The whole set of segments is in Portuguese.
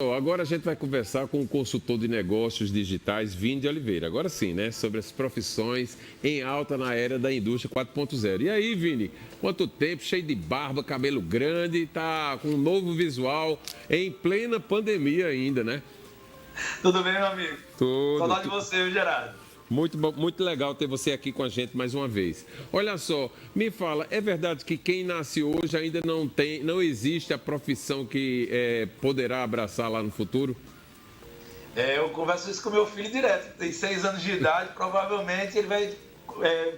Agora a gente vai conversar com o consultor de negócios digitais, Vini de Oliveira. Agora sim, né? Sobre as profissões em alta na era da indústria 4.0. E aí, Vini, quanto tempo, cheio de barba, cabelo grande, tá com um novo visual em plena pandemia ainda, né? Tudo bem, meu amigo? Tudo. Saudade de você, viu, Gerardo? Muito bom, muito legal ter você aqui com a gente mais uma vez. Olha só, me fala, é verdade que quem nasce hoje ainda não existe a profissão que poderá abraçar lá no futuro? Eu converso isso com meu filho direto. Tem 6 anos de idade, provavelmente ele vai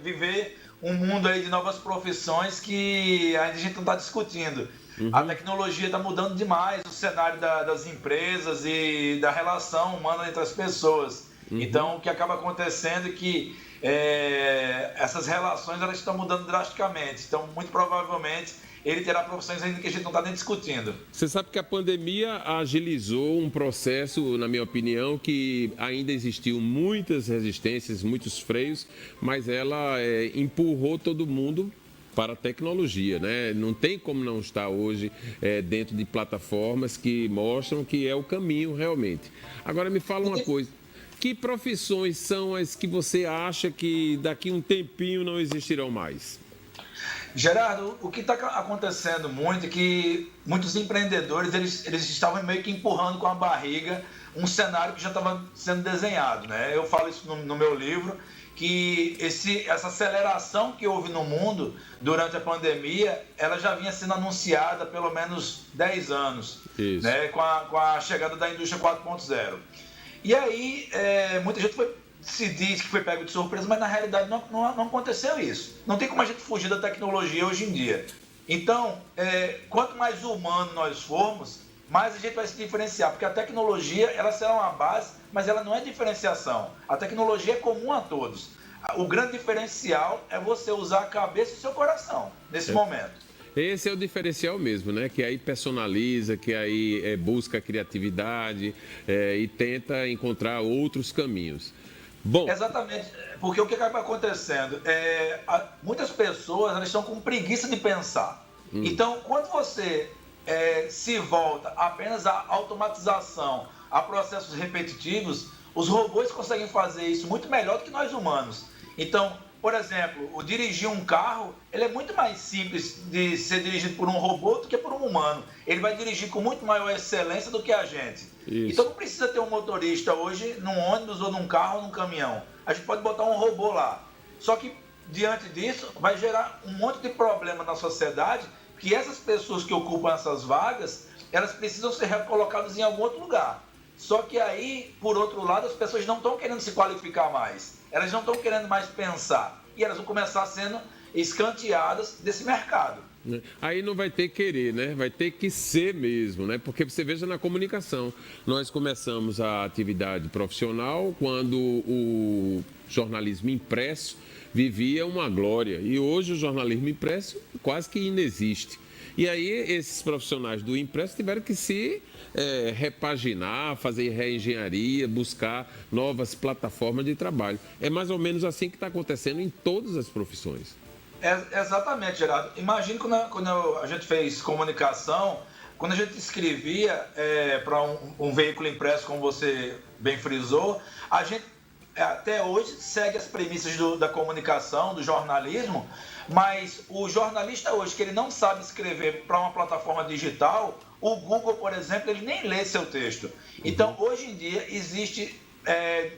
viver um mundo aí de novas profissões que ainda a gente não está discutindo. A tecnologia está mudando demais o cenário das empresas e da relação humana entre as pessoas. Então, o que acaba acontecendo é que essas relações elas estão mudando drasticamente. Então, muito provavelmente, ele terá profissões ainda que a gente não está nem discutindo. Você sabe que a pandemia agilizou um processo, na minha opinião, que ainda existiu muitas resistências, muitos freios, mas ela empurrou todo mundo para a tecnologia, né? Não tem como não estar hoje dentro de plataformas que mostram que é o caminho realmente. Agora me fala uma coisa, que profissões são as que você acha que daqui a um tempinho não existirão mais? Gerardo, o que está acontecendo muito é que muitos empreendedores eles estavam meio que empurrando com a barriga um cenário que já estava sendo desenhado, né? Eu falo isso no meu livro, que essa aceleração que houve no mundo durante a pandemia, ela já vinha sendo anunciada há pelo menos 10 anos, né? Com a chegada da indústria 4.0. E aí, muita gente se diz que foi pego de surpresa, mas na realidade não aconteceu isso. Não tem como a gente fugir da tecnologia hoje em dia. Então, quanto mais humano nós formos, mais a gente vai se diferenciar, porque a tecnologia ela será uma base, mas ela não é diferenciação. A tecnologia é comum a todos. O grande diferencial é você usar a cabeça e o seu coração nesse momento. Esse é o diferencial mesmo, né? Que aí personaliza, que aí busca a criatividade e tenta encontrar outros caminhos. Bom. Exatamente, porque o que acaba acontecendo muitas pessoas elas estão com preguiça de pensar. Então, quando você se volta apenas à automatização, a processos repetitivos, os robôs conseguem fazer isso muito melhor do que nós humanos. Então, por exemplo, o dirigir um carro, ele é muito mais simples de ser dirigido por um robô do que por um humano. Ele vai dirigir com muito maior excelência do que a gente. Isso. Então não precisa ter um motorista hoje num ônibus ou num carro ou num caminhão. A gente pode botar um robô lá. Só que, diante disso, vai gerar um monte de problema na sociedade, que essas pessoas que ocupam essas vagas, elas precisam ser recolocadas em algum outro lugar. Só que aí, por outro lado, as pessoas não estão querendo se qualificar mais. Elas não estão querendo mais pensar. E elas vão começar sendo escanteadas desse mercado. Aí não vai ter querer, né? Vai ter que ser mesmo, né? Porque você veja na comunicação. Nós começamos a atividade profissional quando o jornalismo impresso vivia uma glória. E hoje o jornalismo impresso quase que inexiste. E aí esses profissionais do impresso tiveram que se repaginar, fazer reengenharia, buscar novas plataformas de trabalho. É mais ou menos assim que está acontecendo em todas as profissões. Exatamente, Gerardo. Imagina quando a gente fez comunicação, quando a gente escrevia para um veículo impresso, como você bem frisou, a gente até hoje segue as premissas da comunicação, do jornalismo, mas o jornalista hoje, que ele não sabe escrever para uma plataforma digital, o Google, por exemplo, ele nem lê seu texto. Então, hoje em dia, existe,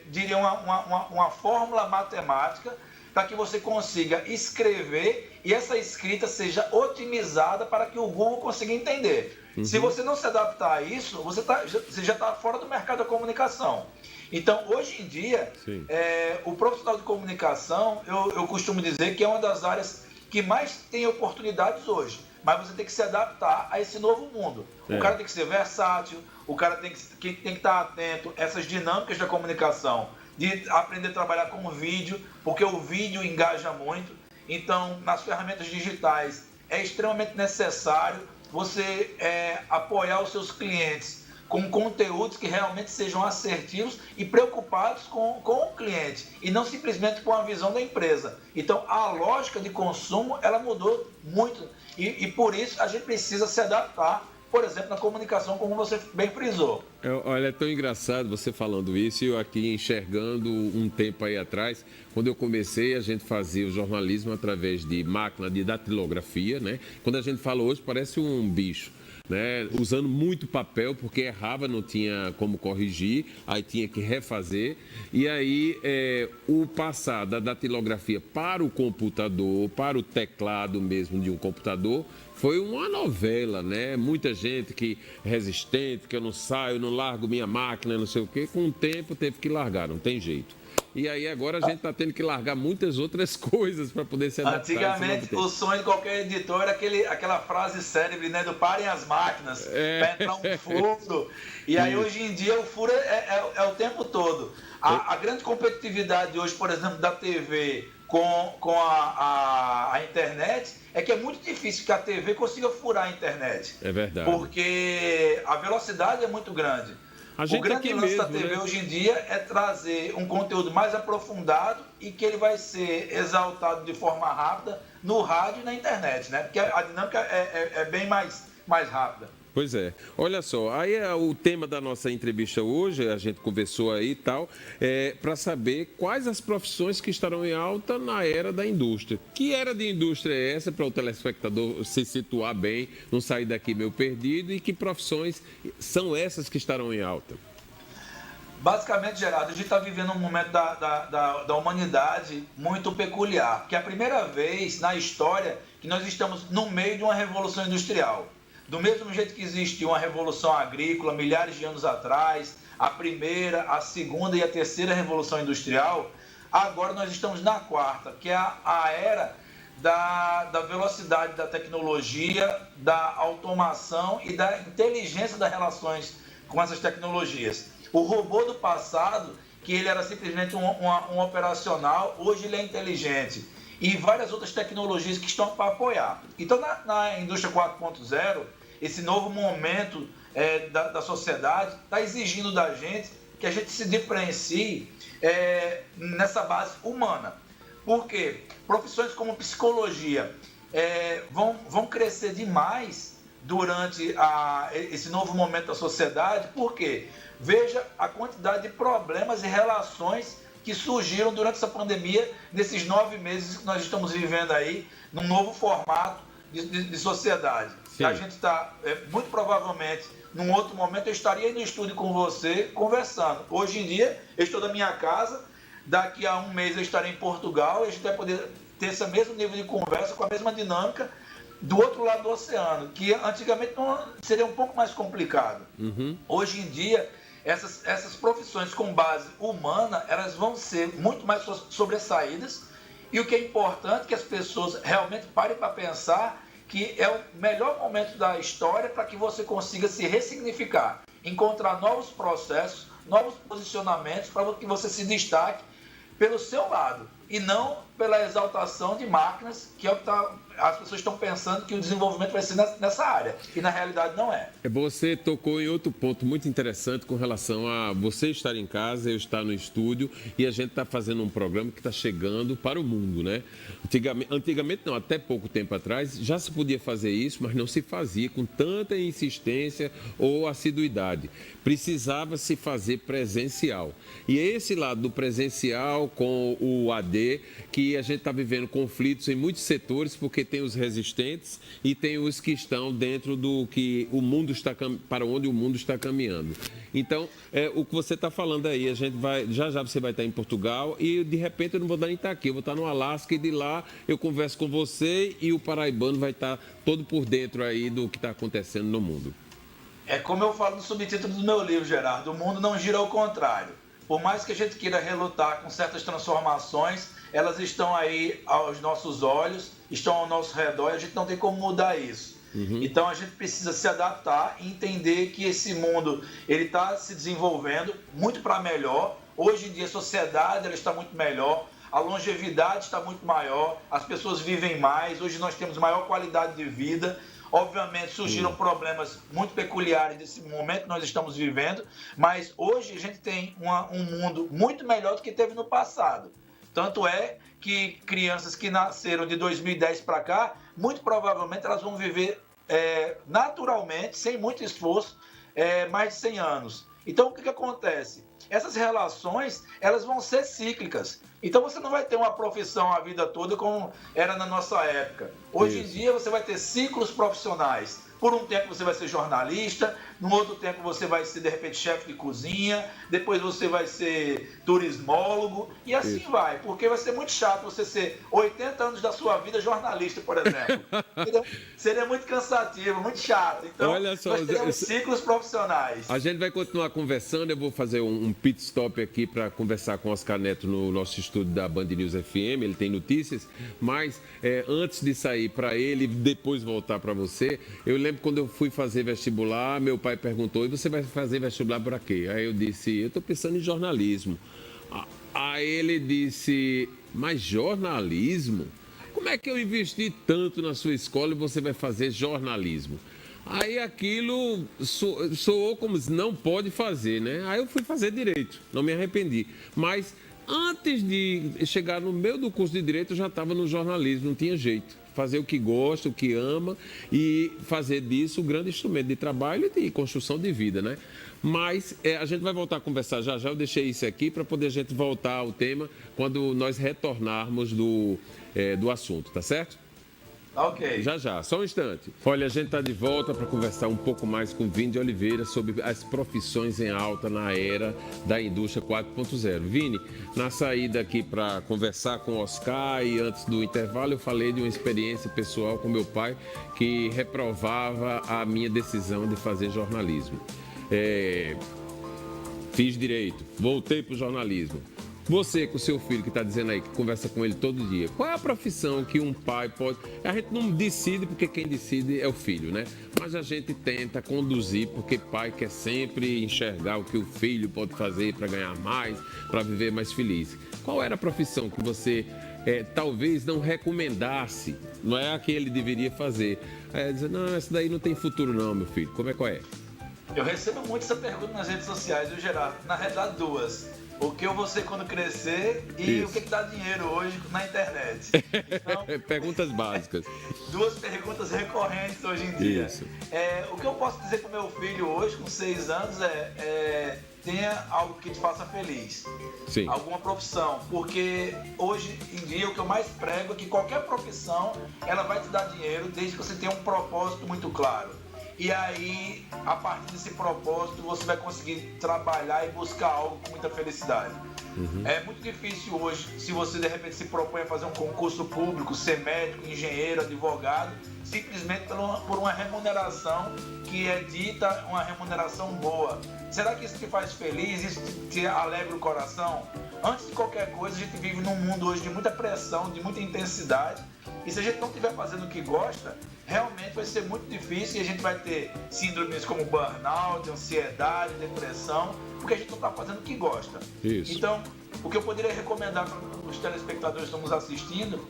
diria, uma fórmula matemática para que você consiga escrever e essa escrita seja otimizada para que o Google consiga entender. Se você não se adaptar a isso, você já está fora do mercado da comunicação. Então, hoje em dia, o profissional de comunicação, eu costumo dizer que é uma das áreas que mais tem oportunidades hoje. Mas você tem que se adaptar a esse novo mundo. O cara tem que ser versátil, o cara tem que estar atento a essas dinâmicas da comunicação, de aprender a trabalhar com o vídeo, porque o vídeo engaja muito. Então, nas ferramentas digitais, é extremamente necessário você apoiar os seus clientes com conteúdos que realmente sejam assertivos e preocupados com o cliente, e não simplesmente com a visão da empresa. Então, a lógica de consumo, ela mudou muito, e por isso a gente precisa se adaptar por exemplo, na comunicação, como você bem frisou. Olha, é tão engraçado você falando isso, e eu aqui enxergando um tempo aí atrás, quando eu comecei, a gente fazia o jornalismo através de máquina de datilografia, né? Quando a gente fala hoje, parece um bicho. Né, usando muito papel, porque errava, não tinha como corrigir, aí tinha que refazer. E aí, o passar da datilografia para o computador, para o teclado mesmo de um computador, foi uma novela, né? Muita gente que resistente, que eu não saio, não largo minha máquina, não sei o quê. Com o tempo, teve que largar, não tem jeito. E aí agora a gente está tendo que largar muitas outras coisas para poder se adaptar. Antigamente, o sonho de qualquer editor era aquela frase célebre, né? Do parem as máquinas, para entrar um furo. E aí hoje em dia o furo é o tempo todo. A grande competitividade hoje, por exemplo, da TV com a internet, é que é muito difícil que a TV consiga furar a internet. É verdade. Porque a velocidade é muito grande. O grande lance da TV hoje em dia é trazer um conteúdo mais aprofundado e que ele vai ser exaltado de forma rápida no rádio e na internet, né? Porque a dinâmica é bem mais rápida. Pois é. Olha só, aí o tema da nossa entrevista hoje, a gente conversou aí e tal, para saber quais as profissões que estarão em alta na era da indústria. Que era de indústria é essa, para o telespectador se situar bem, não sair daqui meio perdido, e que profissões são essas que estarão em alta? Basicamente, Gerardo, a gente está vivendo um momento da humanidade muito peculiar, porque é a primeira vez na história que nós estamos no meio de uma revolução industrial. Do mesmo jeito que existiu uma revolução agrícola milhares de anos atrás, a primeira, a segunda e a terceira revolução industrial, agora nós estamos na quarta, que é a era da velocidade da tecnologia, da automação e da inteligência das relações com essas tecnologias. O robô do passado, que ele era simplesmente um operacional, hoje ele é inteligente. E várias outras tecnologias que estão para apoiar. Então, na indústria 4.0, esse novo momento da sociedade está exigindo da gente que a gente se diferencie nessa base humana. Por quê? Profissões como psicologia vão crescer demais durante esse novo momento da sociedade. Por quê? Veja a quantidade de problemas e relações que surgiram durante essa pandemia, nesses 9 meses que nós estamos vivendo aí, num novo formato de sociedade. Sim. A gente está, muito provavelmente, num outro momento, eu estaria aí no estúdio com você, conversando. Hoje em dia, eu estou na minha casa, daqui a um mês eu estarei em Portugal, e a gente vai poder ter esse mesmo nível de conversa, com a mesma dinâmica, do outro lado do oceano, que antigamente seria um pouco mais complicado. Uhum. Hoje em dia, essas profissões com base humana, elas vão ser muito mais sobressaídas, e o que é importante é que as pessoas realmente parem para pensar que é o melhor momento da história para que você consiga se ressignificar, encontrar novos processos, novos posicionamentos para que você se destaque pelo seu lado e não pela exaltação de máquinas, que é o que as pessoas estão pensando que o desenvolvimento vai ser nessa área, e na realidade não é. Você tocou em outro ponto muito interessante com relação a você estar em casa, eu estar no estúdio, e a gente está fazendo um programa que está chegando para o mundo, né? Antigamente não, até pouco tempo atrás, já se podia fazer isso, mas não se fazia com tanta insistência ou assiduidade. Precisava se fazer presencial. E é esse lado do presencial com o AD, que a gente está vivendo conflitos em muitos setores, porque tem os resistentes e tem os que estão dentro do que o mundo está, para onde o mundo está caminhando. Então, o que você está falando aí, a gente vai, já você vai estar em Portugal e de repente eu não vou nem estar aqui, eu vou estar no Alasca, e de lá eu converso com você e o paraibano vai estar todo por dentro aí do que está acontecendo no mundo. É como eu falo no subtítulo do meu livro, Gerardo, o mundo não gira ao contrário. Por mais que a gente queira relutar com certas transformações, elas estão aí aos nossos olhos, estão ao nosso redor, e a gente não tem como mudar isso. Uhum. Então a gente precisa se adaptar e entender que esse mundo ele está se desenvolvendo muito para melhor. Hoje em dia a sociedade ela está muito melhor, a longevidade está muito maior, as pessoas vivem mais, hoje nós temos maior qualidade de vida. Obviamente surgiram problemas muito peculiares desse momento que nós estamos vivendo, mas hoje a gente tem um mundo muito melhor do que teve no passado. Tanto é que crianças que nasceram de 2010 para cá, muito provavelmente elas vão viver naturalmente, sem muito esforço, mais de 100 anos. Então, o que acontece? Essas relações, elas vão ser cíclicas. Então, você não vai ter uma profissão a vida toda como era na nossa época. Hoje em dia, você vai ter ciclos profissionais. Por um tempo você vai ser jornalista, no outro tempo você vai ser, de repente, chefe de cozinha, depois você vai ser turismólogo, e assim vai, porque vai ser muito chato você ser 80 anos da sua vida jornalista, por exemplo. Seria muito cansativo, muito chato. Então, olha só, nós teremos ciclos profissionais. A gente vai continuar conversando, eu vou fazer um pit stop aqui para conversar com o Oscar Neto no nosso estúdio da Band News FM, ele tem notícias, mas antes de sair para ele e depois voltar para você, eu lembro quando eu fui fazer vestibular, meu pai perguntou, e você vai fazer vestibular para quê? Aí eu disse, eu estou pensando em jornalismo. Aí ele disse, mas jornalismo? Como é que eu investi tanto na sua escola e você vai fazer jornalismo? Aí aquilo soou como se não pode fazer, né? Aí eu fui fazer direito, não me arrependi. Mas antes de chegar no meio do curso de direito, eu já estava no jornalismo, não tinha jeito. Fazer o que gosta, o que ama e fazer disso um grande instrumento de trabalho e de construção de vida, né? Mas a gente vai voltar a conversar já. Eu deixei isso aqui para poder a gente voltar ao tema quando nós retornarmos do assunto, tá certo? Ok. Já, só um instante. Olha, a gente está de volta para conversar um pouco mais com Vini de Oliveira sobre as profissões em alta na era da indústria 4.0. Vini, na saída aqui para conversar com o Oscar e antes do intervalo, eu falei de uma experiência pessoal com meu pai que reprovava a minha decisão de fazer jornalismo. Fiz direito, voltei para o jornalismo. Você, com o seu filho que está dizendo aí, que conversa com ele todo dia, qual é a profissão que um pai pode... A gente não decide porque quem decide é o filho, né? Mas a gente tenta conduzir porque pai quer sempre enxergar o que o filho pode fazer para ganhar mais, para viver mais feliz. Qual era a profissão que você talvez não recomendasse, não é a que ele deveria fazer? Dizer, não, essa daí não tem futuro não, meu filho. Como é? Eu recebo muito essa pergunta nas redes sociais, viu, Gerardo? Na realidade, duas. O que eu vou ser quando crescer e o que dá dinheiro hoje na internet. Então, perguntas básicas. Duas perguntas recorrentes hoje em dia. Isso. O que eu posso dizer para o meu filho hoje, com 6 anos, tenha algo que te faça feliz. Sim. Alguma profissão. Porque hoje em dia o que eu mais prego é que qualquer profissão ela vai te dar dinheiro desde que você tenha um propósito muito claro. E aí, a partir desse propósito, você vai conseguir trabalhar e buscar algo com muita felicidade. Uhum. É muito difícil hoje, se você de repente se propõe a fazer um concurso público, ser médico, engenheiro, advogado, simplesmente por uma remuneração que é dita uma remuneração boa. Será que isso te faz feliz? Isso te alegra o coração? Antes de qualquer coisa, a gente vive num mundo hoje de muita pressão, de muita intensidade. E se a gente não estiver fazendo o que gosta, realmente vai ser muito difícil e a gente vai ter síndromes como burnout, ansiedade, depressão, porque a gente não está fazendo o que gosta. Isso. Então, o que eu poderia recomendar para os telespectadores que estão nos assistindo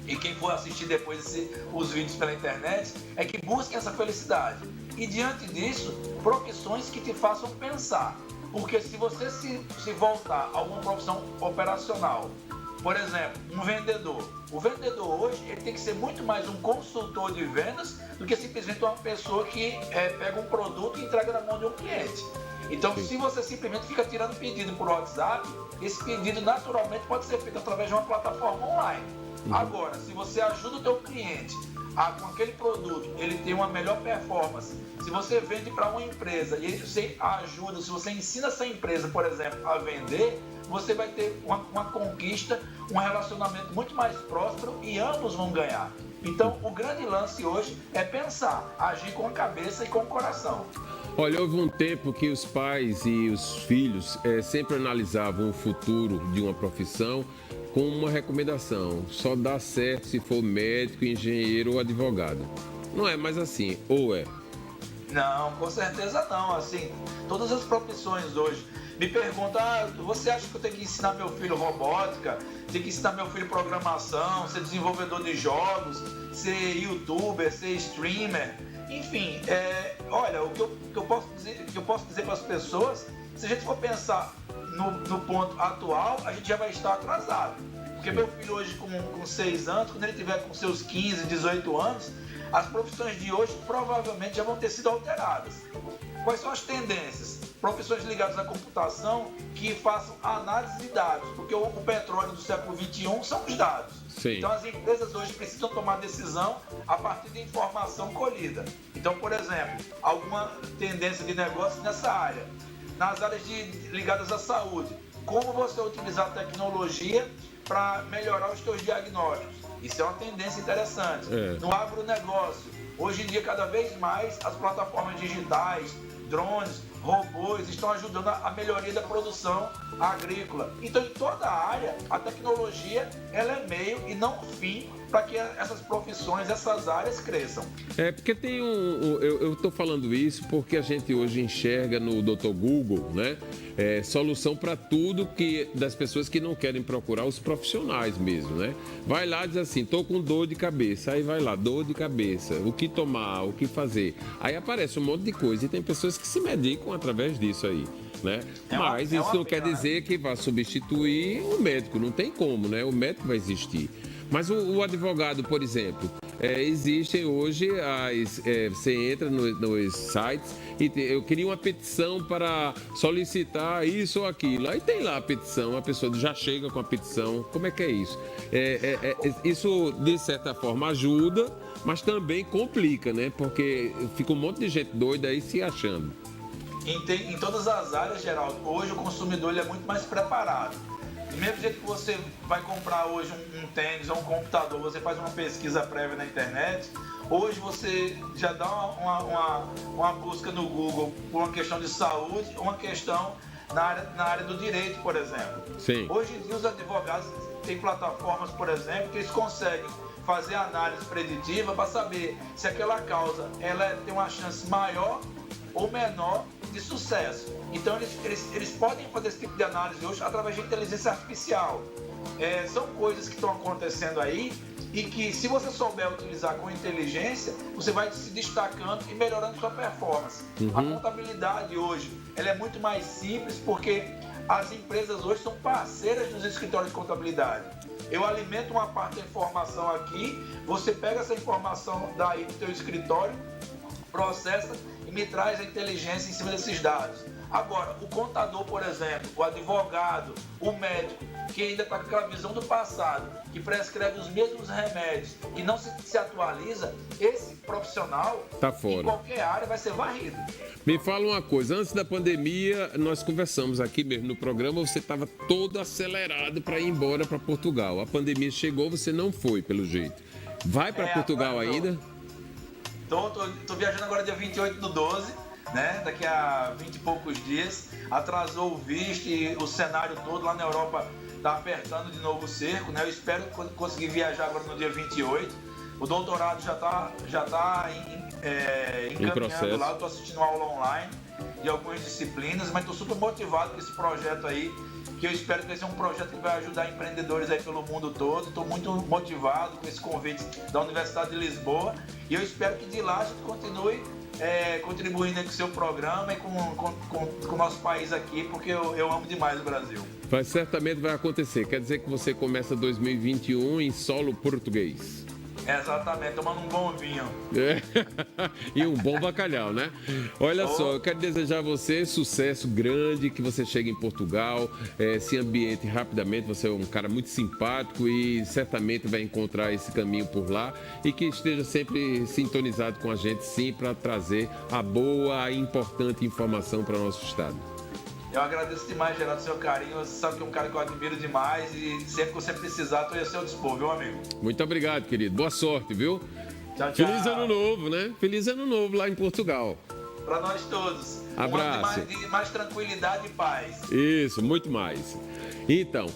e quem for assistir depois os vídeos pela internet, é que busquem essa felicidade. E diante disso, profissões que te façam pensar. Porque se você se voltar a alguma profissão operacional, por exemplo, um vendedor. O vendedor hoje ele tem que ser muito mais um consultor de vendas do que simplesmente uma pessoa que pega um produto e entrega na mão de um cliente. Então, se você simplesmente fica tirando pedido por WhatsApp, esse pedido naturalmente pode ser feito através de uma plataforma online. Agora, se você ajuda o teu cliente com aquele produto, ele tem uma melhor performance. Se você vende para uma empresa e você ajuda, se você ensina essa empresa, por exemplo, a vender, você vai ter uma conquista, um relacionamento muito mais próspero e ambos vão ganhar. Então, o grande lance hoje é pensar, agir com a cabeça e com o coração. Olha, houve um tempo que os pais e os filhos sempre analisavam o futuro de uma profissão com uma recomendação: só dá certo se for médico, engenheiro ou advogado. Não é mais assim, ou é? Não, com certeza não. Assim, todas as profissões hoje me perguntam: você acha que eu tenho que ensinar meu filho robótica? Tenho que ensinar meu filho programação, ser desenvolvedor de jogos, ser youtuber, ser streamer? Enfim, olha, o que eu posso dizer para as pessoas, se a gente for pensar no ponto atual, a gente já vai estar atrasado. Porque meu filho hoje com 6 anos, quando ele tiver com seus 15, 18 anos, as profissões de hoje provavelmente já vão ter sido alteradas. Quais são as tendências? Profissões ligadas à computação que façam análise de dados, porque o petróleo do século XXI são os dados. Sim. Então, as empresas hoje precisam tomar decisão a partir de informação colhida. Então, por exemplo, alguma tendência de negócio nessa área. Nas áreas ligadas à saúde, como você utilizar a tecnologia para melhorar os seus diagnósticos. Isso é uma tendência interessante. No agronegócio, hoje em dia, cada vez mais, as plataformas digitais, drones, robôs estão ajudando a melhoria da produção agrícola. Então, em toda a área, a tecnologia ela é meio e não fim para que essas profissões, essas áreas cresçam. Porque tem eu estou falando isso porque a gente hoje enxerga no Dr. Google, né? Solução para tudo das pessoas que não querem procurar os profissionais mesmo, né? Vai lá e diz assim, tô com dor de cabeça. Aí vai lá, dor de cabeça, o que tomar, o que fazer. Aí aparece um monte de coisa e tem pessoas que se medicam através disso aí, né? Mas isso não quer dizer que vai substituir o médico, não tem como, né? O médico vai existir. Mas o advogado, por exemplo, existem hoje, você entra nos sites e eu queria uma petição para solicitar isso ou aquilo. Aí tem lá a petição, a pessoa já chega com a petição. Como é que é isso? Isso, de certa forma, ajuda, mas também complica, né? Porque fica um monte de gente doida aí se achando. Em todas as áreas, Geraldo, hoje o consumidor ele é muito mais preparado. Do mesmo jeito que você vai comprar hoje um tênis ou um computador, você faz uma pesquisa prévia na internet, hoje você já dá uma busca no Google por uma questão de saúde, uma questão na área do direito, por exemplo. Sim. Hoje em dia os advogados têm plataformas, por exemplo, que eles conseguem fazer análise preditiva para saber se aquela causa ela tem uma chance maior ou menor de sucesso. Então eles podem fazer esse tipo de análise hoje através de inteligência artificial. São coisas que estão acontecendo aí e que, se você souber utilizar com inteligência, você vai se destacando e melhorando sua performance. A contabilidade hoje ela é muito mais simples porque as empresas hoje são parceiras dos escritórios de contabilidade. Eu alimento uma parte da informação aqui, você pega essa informação daí do teu escritório, processa e me traz a inteligência em cima desses dados. Agora, o contador, por exemplo, o advogado, o médico, que ainda está com aquela visão do passado, que prescreve os mesmos remédios e não se atualiza, esse profissional, tá fora. Em qualquer área, vai ser varrido. Me fala uma coisa, antes da pandemia, nós conversamos aqui mesmo no programa, você estava todo acelerado para ir embora para Portugal. A pandemia chegou, você não foi, pelo jeito. Vai para Portugal ainda? Tô viajando agora dia 28/12, né? Daqui a 20 e poucos dias. Atrasou o visto e o cenário todo lá na Europa tá apertando de novo o cerco, né? Eu espero conseguir viajar agora no dia 28. O doutorado já tá encaminhando lá. Eu tô assistindo aula online de algumas disciplinas, mas tô super motivado com esse projeto aí, que eu espero que vai ser um projeto que vai ajudar empreendedores aí pelo mundo todo. Estou muito motivado com esse convite da Universidade de Lisboa e eu espero que de lá a gente continue contribuindo com o seu programa e com o nosso país aqui, porque eu amo demais o Brasil. Certamente vai acontecer. Quer dizer que você começa 2021 em solo português. Exatamente, tomando um bom vinho. E um bom bacalhau, né? Olha só, eu quero desejar a você sucesso grande, que você chegue em Portugal, se ambiente rapidamente, você é um cara muito simpático e certamente vai encontrar esse caminho por lá e que esteja sempre sintonizado com a gente, sim, para trazer a boa e importante informação para o nosso estado. Eu agradeço demais, Geraldo, seu carinho. Você sabe que é um cara que eu admiro demais e sempre que você precisar, estou a seu dispor, viu, amigo? Muito obrigado, querido. Boa sorte, viu? Tchau, tchau. Feliz ano novo, né? Feliz ano novo lá em Portugal. Para nós todos. Abraço. De mais tranquilidade e paz. Isso, muito mais. Então,